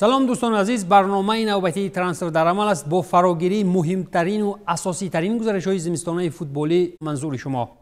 سلام دوستان عزیز، برنامه نوبتی ترانسفر در عمل است با فراگیری مهمترین و اساسی ترین گزارش‌های زمستانه فوتبالی منظور شما.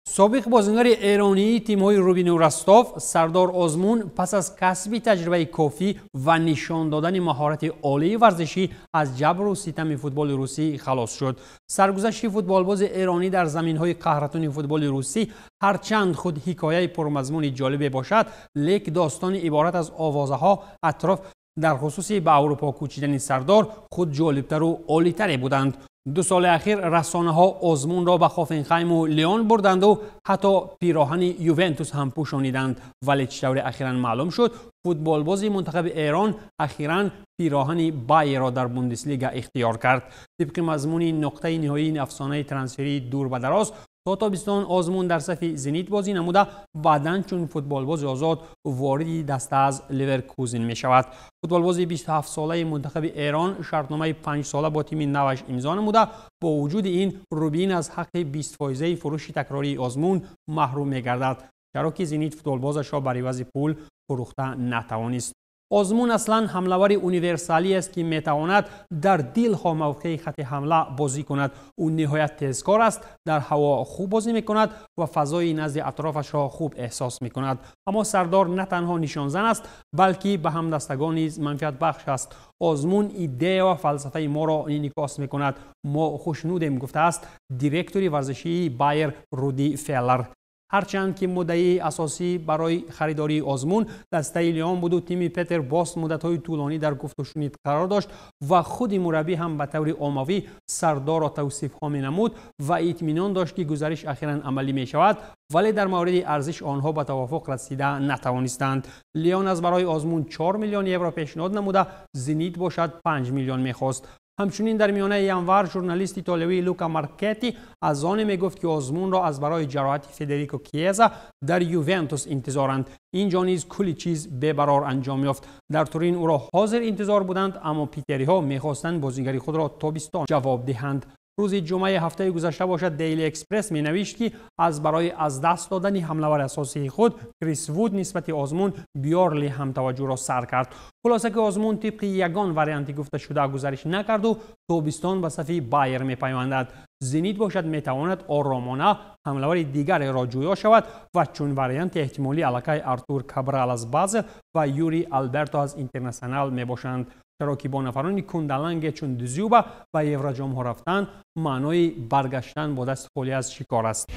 سابق بازیگر ایرانی تیم‌های روبین و رستاف سردار آزمون پس از کسب تجربه کافی و نشان دادن مهارت عالی ورزشی از جبر و ستم فوتبال روسی خلاص شد. سرگذشت فوتبالباز ایرانی در زمین‌های قهرمانی فوتبال روسی هرچند خود حکایه پرمضمون جالب باشد، لیک داستان عبارت از آوازه‌ها اطراف در خصوص به اروپا کوچیدن سردار خود جالبتر و عالی‌تر بودند. 2 سال اخیر رسانه‌ها آزمون را به هافنهایم و لیون بردند و حتی پیراهن یوونتوس هم پوشانیدند، ولی چطور اخیراً معلوم شد فوتبالباز منتخب ایران اخیراً پیراهن بایر را در بوندسلیگا اختیار کرد. طبق مضمون نقطه نهایی افسانه ترانسفری دور و دراز، تا تابستان آزمون در صف زنیت بازی نموده بعداً چون فوتبالباز آزاد وارد دسته از لیورکوزن می شود. فوتبالباز 27 ساله منتخب ایران شرطنامه 5 ساله با تیم نوش امضا نموده. با وجود این روبین از حق 20% فروش تکراری آزمون محروم می گردد، چرا که زنیت فوتبالبازش را بر عوض پول فروخته نتوانست. آزمون اصلا حمله‌ور اونیورسالی است که میتواند در دلها موقع خط حمله بازی کند. او نهایت تیزکار است، در هوا خوب بازی میکند و فضای نزد اطرافش را خوب احساس میکند. اما سردار نه تنها نشانزن است بلکه به همدستگان نیز منفعت بخش است. آزمون ایده و فلسفه ما را انعکاس میکند. ما خوشنودیم، گفته است دیرکتوری ورزشی بایر رودی فیلر. هرچند که مدعی اساسی برای خریداری آزمون دسته لیون بود و تیم پتر باس مدت‌های طولانی در گفت و شنید قرار داشت و خود مربی هم به طور عمومی سردار را توصیف‌ها می‌نمود و اطمینان داشت که گزارش اخیراً عملی می‌شود، ولی در مورد ارزش آنها به توافق رسیده نتوانستند. لیون از برای آزمون 4 میلیون یورو پیشنهاد نموده، زنیت باشد 5 میلیون می‌خواست. همچنین در میانه ینور ژورنالیست ایتالیایی لوکا مارکتی از آن میگفت که آزمون را از برای جراحت فدریکو کیزا در یوونتوس انتظارند. اینجا نیز کلی چیز به‌برار انجام یافت. در تورین او را حاضر انتظار بودند، اما پیتری ها میخواستند بازیگری خود را تابستان جواب دهند. روز جمعه هفته گذشته باشد دیلی اکسپرس می نوشت که از برای از دست دادن حمله‌ور اساسی خود کریس وود نسبت آزمون بیارلی هم توجه را سر کرد. خلاصه که آزمون طبق یگان وریانتی گفته شده گزارش نکرد و تابستان به صف بایر می پیوندد. زنیت باشد می تواند آرامانه حمله‌ور دیگر را جویا شود و چون وریانت احتمالی علاقه ارتور کابرال از بازل و یوری آلبرتو از اینترنشنال می باشند، چرا که با نفران کندلنگ چون دزیوبا و یوراجام ها رفتن معنای برگشتن با دست خالی از شکار است.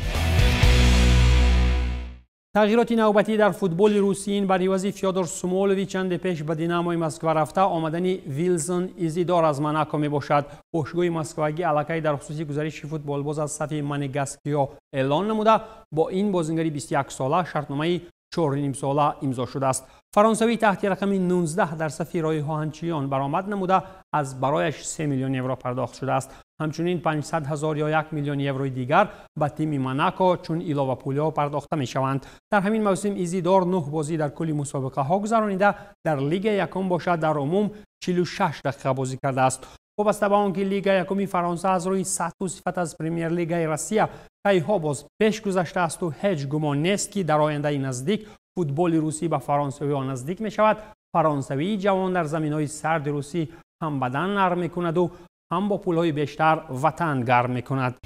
تغییرات نوبتی در فوتبال روسیین بر عوض فیودور سمولوی چند پیش به دیناموی مسکو رفته آمدن ویلسون ایزیدور از موناکو می باشد. باشگاه مسکویی علاقه در خصوص گزارش فوتبالباز از صف مانگاسکیا اعلان نموده. با این بازیگر 21 ساله شرطنامه 4.5 ساله امضا شده است. فرانسوی تحت رقم 19 در صف رای هانچیان برآمد نموده، از برایش 3 میلیون یورو پرداخت شده است. همچنین 500,000 یا 1 میلیون یورو دیگر به تیم موناکو چون علاوه پول‌ها پرداخته می شوند. در همین موسم ایزیدور 9 بازی در کل مسابقه ها گذرانیده، در لیگ یکم باشد در عموم 46 دقیقه بازی کرده است. وابسته به آنکه لیگ یکم فرانسه از روی سطح و صفت از پرمیر لیگ روسیه پی‌ها باز پیش گذشته است و هیچ گمان نیست که در آینده نزدیک فوتبال روسی به فرانسوی نزدیک می شود. فرانسوی جوان در زمین‌های سرد روسی هم بدن نرم می کند و هم با پول‌های بیشتر وطن گرم می کند.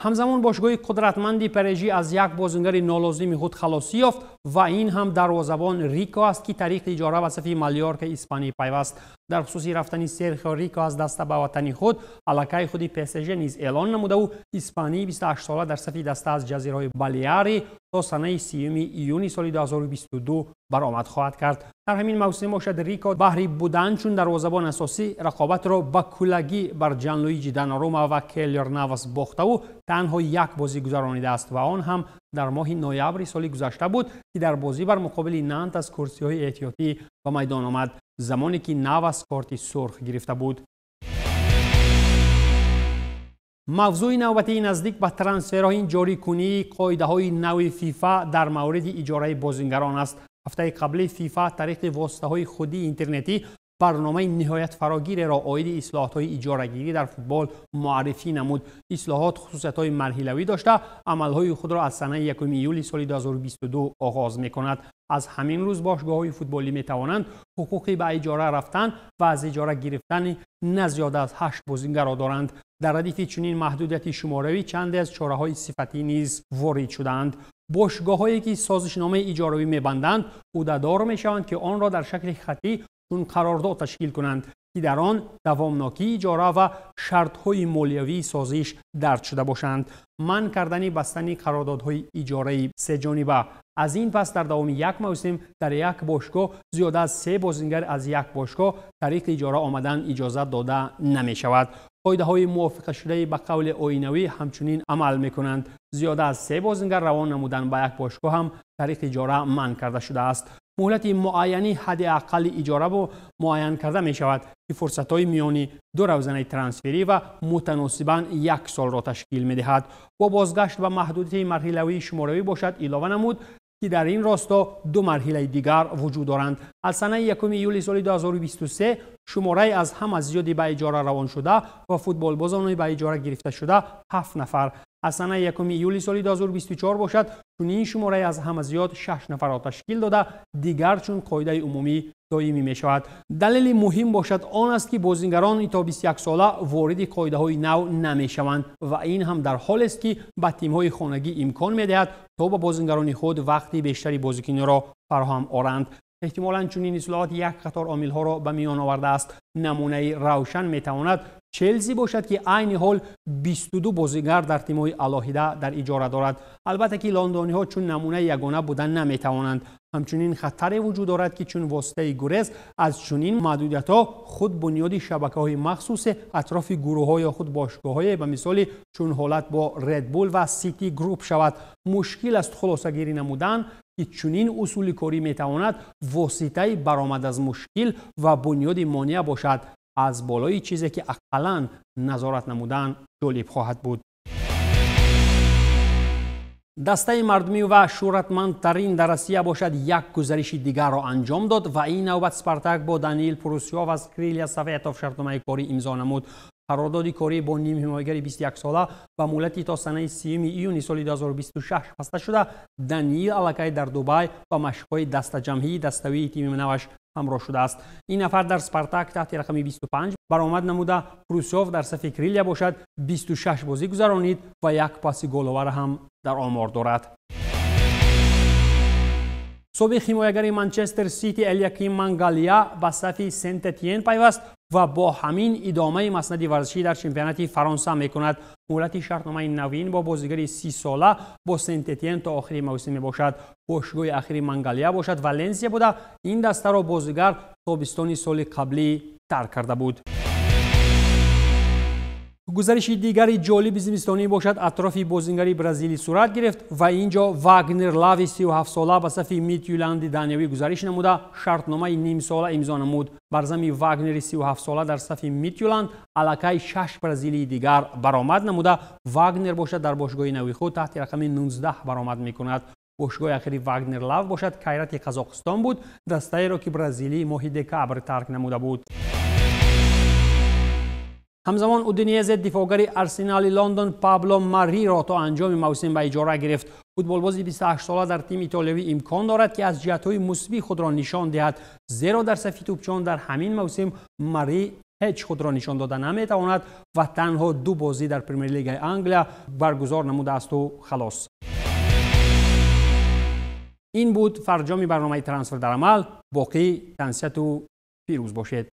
همزمان باشگاه قدرتمندی پاریژی از یک بازیگر نالازم خود خلاصی یافت و این هم دروازه‌بان ریکو است که طریق اجاره به صف مالیورکا اسپانی پیوست. در خصوص رفتن سرخیو ریکو از دست به وطن خود علاقه خود پی اس ژی نیز اعلان نموده و اسپانی 28 ساله در صف دسته از جزیره بالیاری تا سنه 30 ایون سال 2022 برآمد خواهد کرد. در همین موسم باشد ریکو بهره بودن چون دروازه‌بان اساسی رقابت را با کلگی بر جانلویجی داناروما و کیلر نواس باخته و تنها یک بازی گذرانیده است و آن هم در ماه نوامبر سال گذشته بود که در بازی بر مقابل نانت از کرسی‌های احتیاطی به میدان آمد، زمانی که نواس کارت سرخ گرفته بود. موضوع نوبتی نزدیک به ترانسفرهای جاری کنی قاعده‌های نو فیفا در مورد اجاره بازیگران است. هفته قبلی فیفا طریق واسطه‌های خودی اینترنتی برنامه نهایت فراگیر را عاید اصلاحات‌های اجاره‌گیری در فوتبال معرفی نمود. اصلاحات خصوصیت‌های مرحله‌ای داشته، عمل‌های خود را از سنه 1 ایولی سال 2022 آغاز می‌کند. از همین روز باشگاه‌های فوتبالی می‌توانند حقوقی به اجاره رفتن و از اجاره گرفتن نه زیاده از 8 بازیکن را دارند. در ردیف چنین محدودیت شماره‌ای چند از چاره‌های صفتی نیز وارد شدند. باشگاه‌هایی که سازشنامه اجاره‌ای می‌بندند عهده‌دار می‌شوند که آن را در شکل خطی چون قرارداد تشکیل کنند که در آن دوامناکی اجاره و شرط‌های مالیوی سازش درج شده باشند. منع کردن بستن قراردادهای اجاره‌ای سه جانبه. از این پس در دوام یک موسم در یک باشگاه زیاده از 3 بازیکن از یک باشگاه طریق اجاره آمدن اجازه داده نمی شود. قاعده‌های موافقه شده به قول آیین‌وی همچنین عمل می‌کنند. زیاده از 3 بازیکن روان نمودن به یک باشگاه هم طریق اجاره منع کرده شده است. مهلت معینی حداقل اجاره با معین کرده می شود که فرصت‌های میانی 2 روزنه ترانسفری و متناسباً 1 سال را تشکیل می دهد. با بازگشت به محدودیت مرحله‌ای شماره‌ای باشد علاوه نمود که در این راستا 2 مرحله دیگر وجود دارند. از سنه 1 ایولی سال 2023 شماره از هم زیادی به اجاره روان شده و فوتبال بازان به اجاره گرفته شده 7 نفر. از سنه 1 ایولی سال 2024 باشد چون این شماره از هم زیاد 6 نفر را تشکیل داده دیگر چون قاعده عمومی دائمی می شود. دلیل مهم باشد آن است که بازیگران تا 21 ساله وارد قاعده های نو نمی شوند و این هم در حال است که به تیم های خانگی امکان می دهد تا به بازیگران خود وقتی بیشتری بازیکنی را فراهم آورند. احتمالاً چون این اصلاحات یک قطار عامل ها را به میان آورده است. نمونه روشن می تواند چلسی باشد که عین حال 22 بازیگر در تیم‌های علاهده در اجاره دارد. البته که لندنی ها چون نمونه یگانه بودن نمی توانند. همچنین خطری وجود دارد که چون واسطه گریز از چنین محدودیت‌ها خود بنیاد شبکه‌های مخصوص اطراف گروه‌های یا خود باشگاه‌های به مثال چون حالت با ردبول و سیتی گروپ شود. مشکل است خلاصه گیری نمودن که چنین اصول کاری میتواند واسطه برآمد از مشکل و بنیاد مانع باشد. از بالای چیزی که اقلاً نظارت نمودن جالب خواهد بود. دسته مردمی و شهرتمندترین در روسیه باشد یک گزارش دیگر را انجام داد و این نوبت اسپارتاک با دانیل پروسیوف از کریلیا سویتوف شرطنامه کاری امضا نمود. قرارداد کاری با نیم حمایتگر 21 ساله با مهلت تا سنه 30 ایونی سال 2026 بسته شده. دانیل علاقه در دبی و مشق‌های دسته جمعی دستوی تیم نوش همراه شده است. این نفر در اسپارتاک تحت رقم 25 برآمد نموده. پروسیوف در صف کریلیا باشد 26 بازی گذرانید و یک پاس گل‌آور هم در آمار دارد. سابق حمایتگر منچستر سیتی الیاکیم منگالیا به صف سنت اتین پیوست و با همین ادامه مسند ورزشی در چمپیونات فرانسه میکند. مهلت شرطنامه نوین با بازیگر 30 ساله با سنت اتین تا آخر موسم باشد. باشگاه اخیر منگالیا باشد ولنسیا بوده. این دسته را بازیگر تابستان سال قبلی ترک کرده بود. گزارش دیگری جالب زمستانی باشد اطراف بازیگر برزیلی صورت گرفت و اینجا واگنر لاوی 37 ساله به صف میتیولاند دانیوی گزارش نموده شرطنامه نیم ساله امضا نمود. برزمی واگنر 37 ساله در صف میتیولاند علاقه 6 برزیلی دیگر برآمد نموده. واگنر باشد در باشگاه نوی خود تحت رقم 19 برآمد میکند. باشگاه اخیری واگنر لاو باشد کایرات قزاقستان بود. دسته را که برزیلی ماه دکامبر ترک نموده بود. همزمان اودینیزه دفاعگر آرسنال لندن پابلو ماری را تا انجام موسم به اجاره گرفت. فوتبالباز 28 ساله در تیم ایتالیایی امکان دارد که از جهت‌های مثبت خود را نشان دهد زیرا در صف توپچان در همین موسم ماری هیچ خود را نشان داده نمیتواند و تنها 2 بازی در پرمیر لیگ انگلیا برگزار نموده است و خلاص. این بود فرجام برنامه ترانسفر در عمل. باقی تنسیت و پیروز باشید.